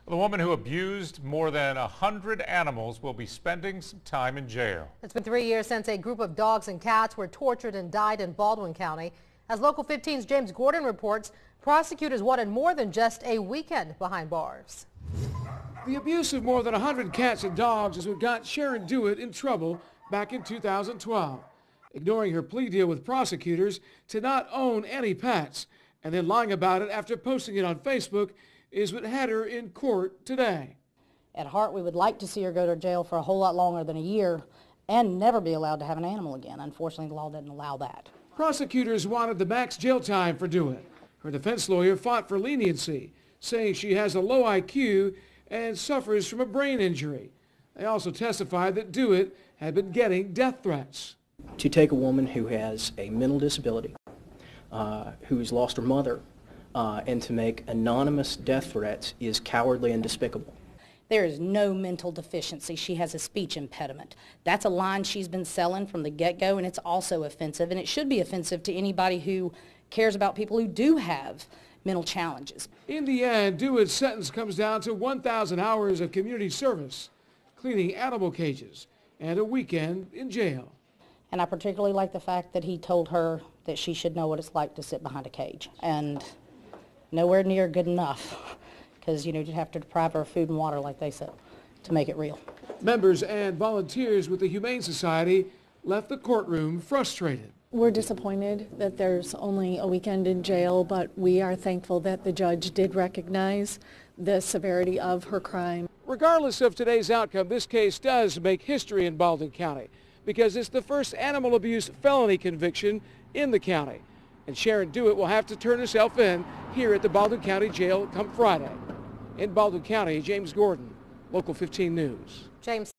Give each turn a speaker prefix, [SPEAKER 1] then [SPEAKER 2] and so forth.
[SPEAKER 1] The woman who abused more than 100 animals will be spending some time in jail.
[SPEAKER 2] It's been 3 years since a group of dogs and cats were tortured and died in Baldwin County. As Local 15's James Gordon reports, prosecutors wanted more than just a weekend behind bars.
[SPEAKER 3] The abuse of more than 100 cats and dogs is what got Sharon Dueitt in trouble back in 2012, ignoring her plea deal with prosecutors to not own any pets and then lying about it after posting it on Facebook is what had her in court today.
[SPEAKER 4] At heart, we would like to see her go to jail for a whole lot longer than a year and never be allowed to have an animal again. Unfortunately, the law doesn't allow that.
[SPEAKER 3] Prosecutors wanted the max jail time for Dueitt. Her defense lawyer fought for leniency, saying she has a low IQ and suffers from a brain injury. They also testified that Dueitt had been getting death threats.
[SPEAKER 5] To take a woman who has a mental disability, who's lost her mother, and to make anonymous death threats is cowardly and despicable.
[SPEAKER 4] There is no mental deficiency. She has a speech impediment. That's a line she's been selling from the get-go, and it's also offensive, and it should be offensive to anybody who cares about people who do have mental challenges.
[SPEAKER 3] In the end, Dueitt's sentence comes down to 1,000 hours of community service, cleaning animal cages, and a weekend in jail.
[SPEAKER 4] And I particularly like the fact that he told her that she should know what it's like to sit behind a cage. And nowhere near good enough, because you have to deprive her of food and water, like they said, to make it real.
[SPEAKER 3] Members and volunteers with the Humane Society left the courtroom frustrated.
[SPEAKER 6] We're disappointed that there's only a weekend in jail, but we are thankful that the judge did recognize the severity of her crime.
[SPEAKER 3] Regardless of today's outcome, this case does make history in Baldwin County because it's the first animal abuse felony conviction in the county. And Sharon Dueitt will have to turn herself in here at the Baldwin County Jail come Friday. In Baldwin County, James Gordon, Local 15 News.
[SPEAKER 2] James.